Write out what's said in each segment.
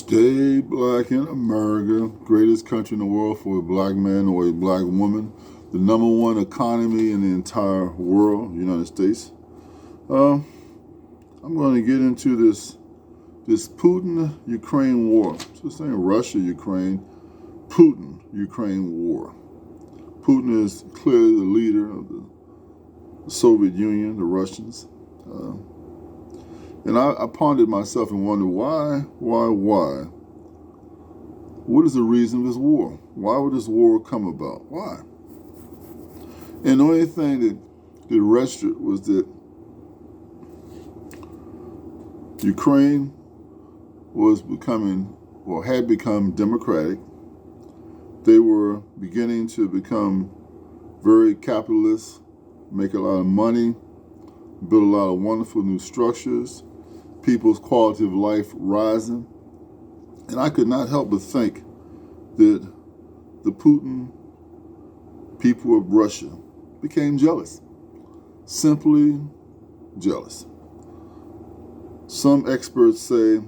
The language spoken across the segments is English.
Stay black in America, greatest country in the world for a black man or a black woman, the number one economy in the entire world, United States. I'm going to get into this Putin-Ukraine war. So this ain't Russia-Ukraine, Putin-Ukraine war. Putin is clearly the leader of the Soviet Union, the Russians. And I pondered myself and wondered why? What is the reason of this war? Why would this war come about? Why? And the only thing that registered was that Ukraine was becoming, or had become democratic. They were beginning to become very capitalist, make a lot of money, build a lot of wonderful new structures, people's quality of life rising. And I could not help but think that the Putin people of Russia became jealous, simply jealous. Some experts say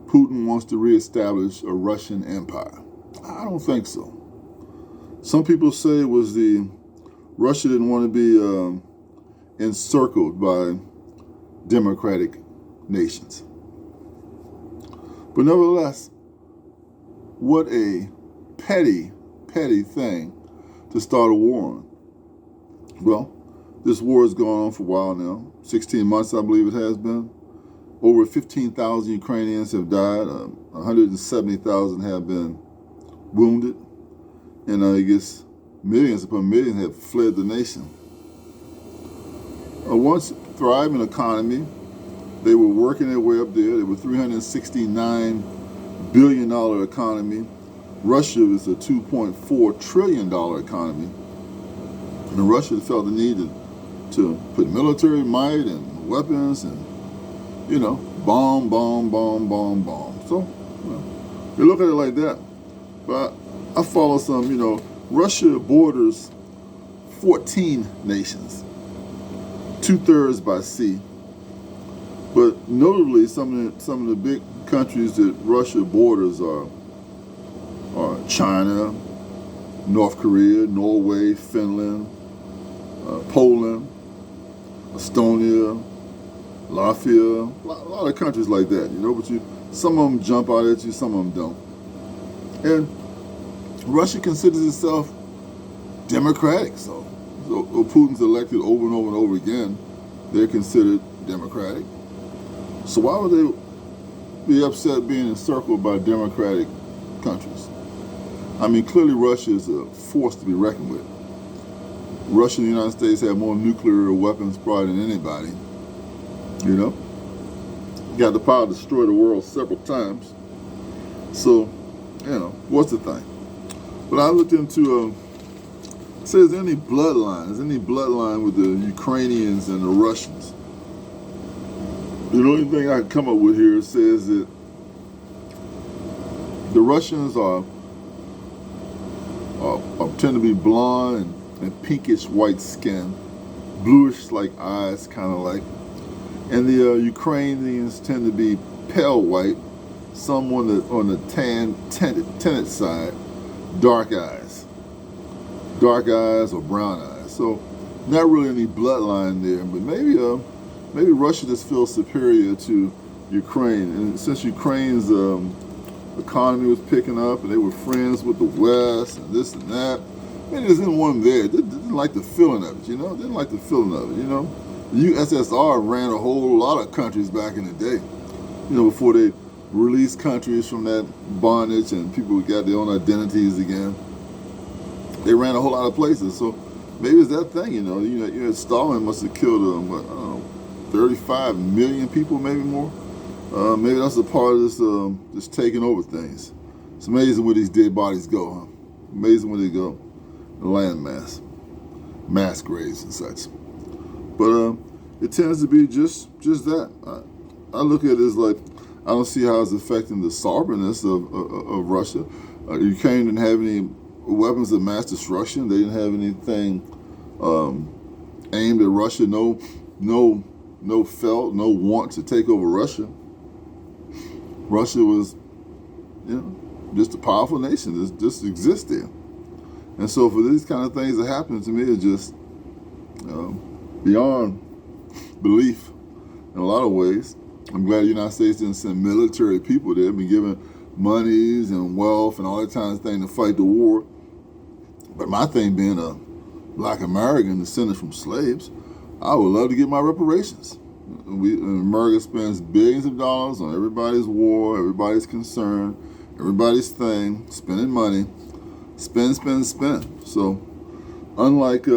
Putin wants to reestablish a Russian empire. I don't think so. Some people say it was Russia didn't want to be encircled by democratic nations. But nevertheless, what a petty thing to start a war on. Well, this war has gone on for a while now, 16 months I believe it has been. Over 15,000 Ukrainians have died, 170,000 have been wounded, and I guess millions upon millions have fled the nation. Once thriving economy, they were working their way up there. They were $369 billion economy. Russia is a $2.4 trillion economy. And Russia felt the need to put military might and weapons and, bomb. So, you look at it like that. But I follow some, Russia borders 14 nations, 2/3 by sea. But notably, some of the big countries that Russia borders are China, North Korea, Norway, Finland, Poland, Estonia, Latvia, a lot of countries like that, but some of them jump out at you, some of them don't. And Russia considers itself democratic, so Putin's elected over and over and over again, they're considered democratic. So why would they be upset being encircled by democratic countries? I mean, clearly Russia is a force to be reckoned with. Russia and the United States have more nuclear weapons probably than anybody, Got the power to destroy the world several times. So, what's the thing? But I looked into, is there any bloodline? Is there any bloodline with the Ukrainians and the Russians? The only thing I can come up with here says that the Russians tend to be blonde and pinkish white skin, bluish like eyes, kind of like. And the Ukrainians tend to be pale white, some on the tinted side, dark eyes or brown eyes. So not really any bloodline there, but maybe Russia just feels superior to Ukraine. And since Ukraine's economy was picking up and they were friends with the West and this and that, maybe there's didn't want them there. They didn't like the feeling of it, Didn't like the feeling of it, The USSR ran a whole lot of countries back in the day, before they released countries from that bondage and people got their own identities again. They ran a whole lot of places. So maybe it's that thing, Stalin must have killed 35 million people, maybe more. Maybe that's a part of this taking over things. It's amazing where these dead bodies go, huh? Amazing where they go. The landmass, mass graves and such. But it tends to be just that. I look at it as like, I don't see how it's affecting the sovereignness of Russia. Ukraine didn't have any weapons of mass destruction. They didn't have anything aimed at Russia. No want to take over Russia. Russia was, just a powerful nation. Just exists there. And so for these kind of things that happen to me, it's just beyond belief in a lot of ways. I'm glad the United States didn't send military people there, been given monies and wealth and all that kind of thing to fight the war. But my thing being a Black American descended from slaves, I would love to get my reparations. America spends billions of dollars on everybody's war, everybody's concern, everybody's thing, spending money, spend. So unlike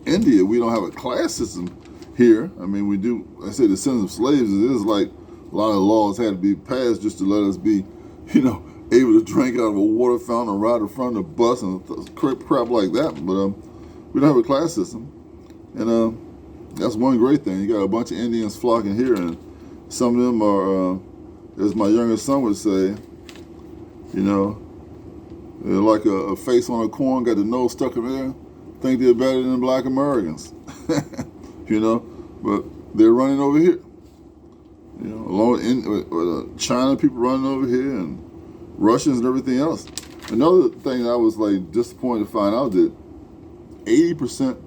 India, we don't have a class system here. I mean, we do, I say descendants of slaves, it is like a lot of laws had to be passed just to let us be, able to drink out of a water fountain or ride in front of the bus and crap like that. But we don't have a class system. And that's one great thing. You got a bunch of Indians flocking here, and some of them are, as my youngest son would say, they're like a face on a coin, got the nose stuck in there, think they're better than Black Americans, but they're running over here. Along with China people running over here and Russians and everything else. Another thing I was disappointed to find out that 80%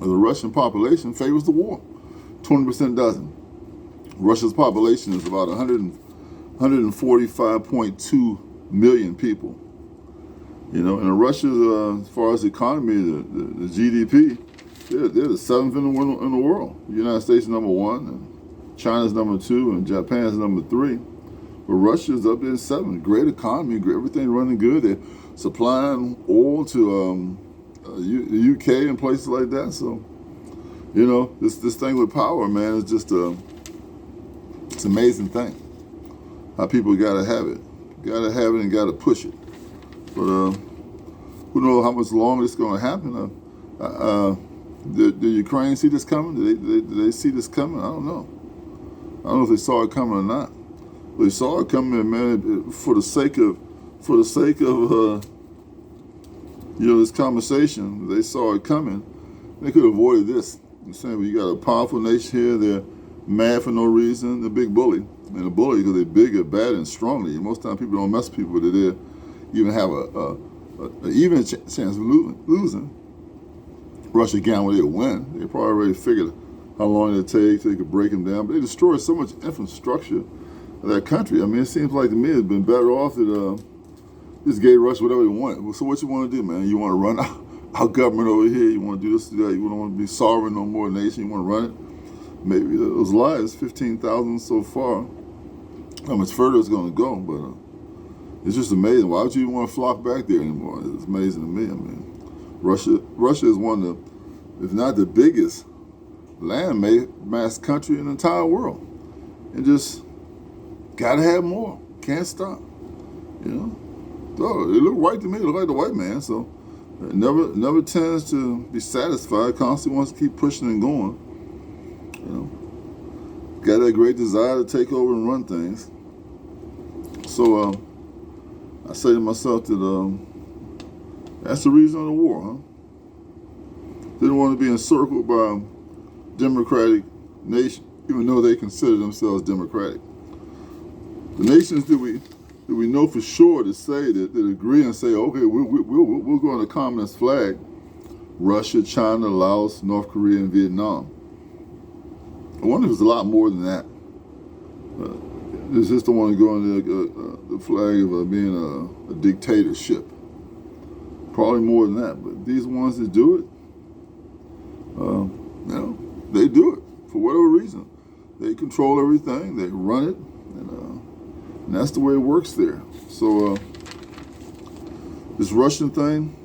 of the Russian population favors the war. 20% doesn't. Russia's population is about 145.2 million people. And Russia, as far as the economy, the GDP, they're the seventh in the world. The United States is number one, and China's number two, and Japan's number three. But Russia's up there seventh. Great economy, everything running good. They're supplying oil to the UK and places like that. So, this thing with power, man, is just it's an amazing thing. How people gotta have it. Gotta have it and gotta push it. But who knows how much longer it's gonna happen. Did Ukraine see this coming? Did they see this coming? I don't know. I don't know if they saw it coming or not. But they saw it coming, man, for the sake of this conversation. They saw it coming. They could have avoided this. I'm saying, well, you got a powerful nation here. They're mad for no reason. They're a big bully. And a bully because they're bigger, bad, and stronger. Most of the time people don't mess with people that they even have a even chance of losing. Russia again, when they win, they probably already figured how long it take so they could break them down. But they destroyed so much infrastructure of that country. I mean, it seems like to me it's been better off that just gave Russia whatever they want. So what you want to do, man? You want to run our government over here? You want to do this, do that? You don't want to be sovereign no more nation? You want to run it? Maybe those lives, 15,000 so far. How much further it's going to go, but it's just amazing. Why would you even want to flock back there anymore? It's amazing to me. I mean, Russia is one of the, if not the biggest, land-mass country in the entire world, and just gotta have more. Can't stop. So it looked right to me. It looked like the white man. So it never tends to be satisfied. Constantly wants to keep pushing and going. Got that great desire to take over and run things. So I say to myself that that's the reason of the war, huh? Didn't want to be encircled by a democratic nation, even though they consider themselves democratic. The nations that we know for sure to say that agree and say, okay, we'll go on the communist flag: Russia, China, Laos, North Korea, and Vietnam. I wonder if it's a lot more than that. It's just the one to go on the flag of being a dictatorship. Probably more than that, but these ones that do it, they do it for whatever reason. They control everything, they run it, and that's the way it works there. So this Russian thing,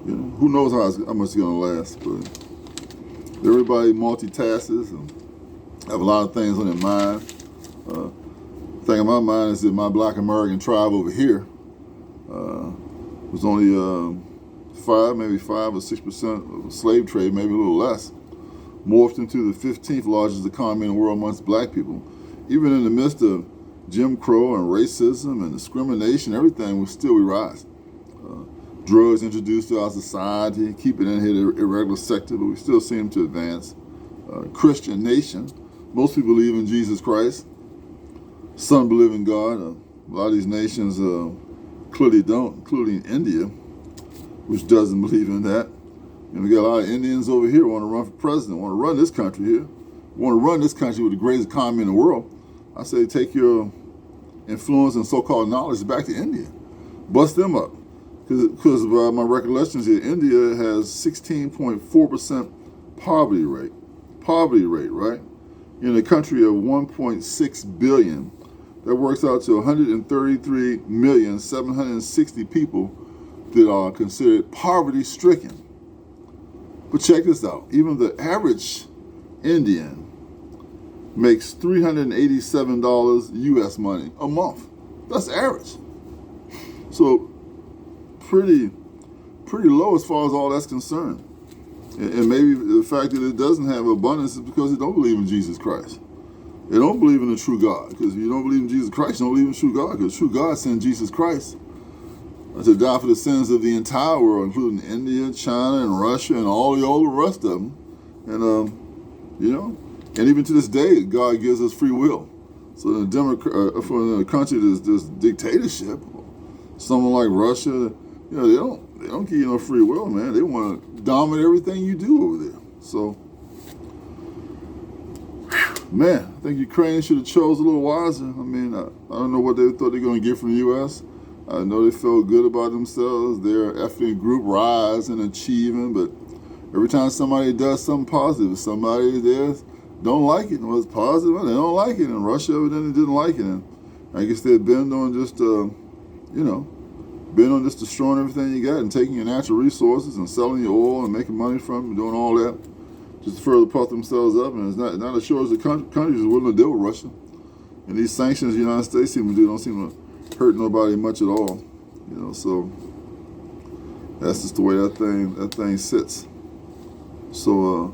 who knows how much it's gonna last, but everybody multitasks and have a lot of things on their mind. Thing in my mind is that my Black American tribe over here was only 5 or 6% of slave trade, maybe a little less, morphed into the 15th largest economy in the world amongst black people. Even in the midst of Jim Crow and racism and discrimination, everything we rise. Drugs introduced to our society, keep it in here, the irregular sector, but we still seem to advance. Christian nation, most people believe in Jesus Christ. Some believe in God. A lot of these nations clearly don't, including India, which doesn't believe in that. And we got a lot of Indians over here who want to run for president, want to run this country here, want to run this country with the greatest economy in the world. I say take your influence and so-called knowledge back to India. Bust them up. Because of my recollections here, India has 16.4% poverty rate. Poverty rate, right? In a country of 1.6 billion, that works out to 133,760,000 people that are considered poverty-stricken. But check this out. Even the average Indian makes $387 US money a month. That's average. So pretty low as far as all that's concerned. And maybe the fact that it doesn't have abundance is because it don't believe in Jesus Christ. They don't believe in the true God. Because if you don't believe in Jesus Christ, you don't believe in true God. Because true God sent Jesus Christ to die for the sins of the entire world, including India, China, and Russia, and all the rest of them. And, and even to this day, God gives us free will. So for a country that's dictatorship, someone like Russia, they don't give you no free will, man. They want to dominate everything you do over there. So, man, I think Ukraine should have chose a little wiser. I mean, I don't know what they thought they were going to get from the U.S. I know they felt good about themselves. Their ethnic group rise and achieving, but every time somebody does something positive, somebody there don't like it. Well, it's positive, they don't like it. And Russia evidently didn't like it. And I guess they're bent on just, bent on just destroying everything you got and taking your natural resources and selling your oil and making money from it and doing all that just to further puff themselves up. And it's not as sure as the countries are willing to deal with Russia. And these sanctions the United States don't seem to hurt nobody much at all. So that's just the way that thing sits. So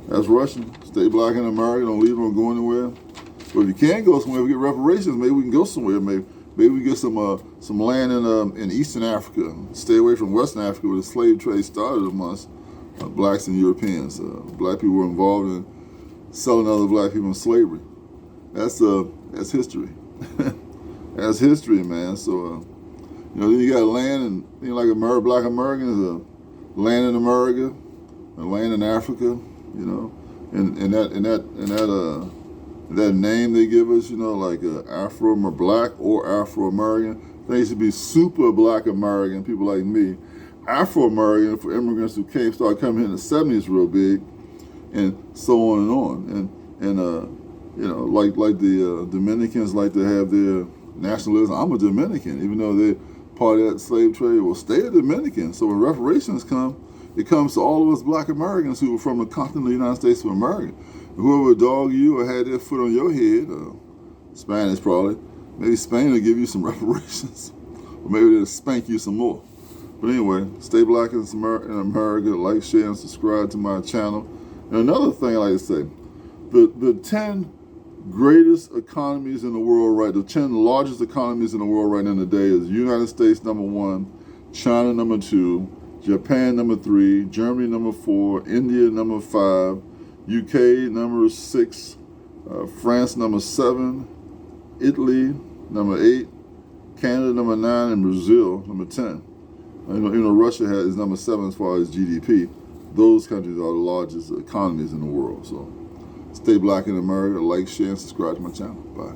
that's Russian. Stay black in America. Don't leave them go anywhere. But if you can go somewhere, we get reparations. Maybe we can go somewhere. Maybe we get some land in Eastern Africa. Stay away from Western Africa, where the slave trade started amongst blacks and Europeans. Black people were involved in selling other black people in slavery. That's history. That's history, man. So then you got land and like black Americans, land in America, and land in Africa. And that name they give us, like Afro or black or Afro-American. They should be super black American, people like me. Afro-American for immigrants who started coming in the 70s real big, and so on and on. And like the Dominicans like to have their nationalism. I'm a Dominican, even though they're part of that slave trade. Well, stay a Dominican. So when reparations come, it comes to all of us black Americans who are from the continent of the United States of America. Whoever dogged you or had their foot on your head, Spanish probably, maybe Spain will give you some reparations. Or maybe they'll spank you some more. But anyway, stay black in America, like, share, and subscribe to my channel. And another thing I like to say, the 10 greatest economies in the world, right, the 10 largest economies in the world right now today is United States number 1, China number 2, Japan number 3, Germany number 4, India number 5, UK number 6, France number 7, Italy number 8, Canada number 9, and Brazil number 10. Russia is number 7 as far as GDP. Those countries are the largest economies in the world. So stay black in America, like, share, and subscribe to my channel. Bye.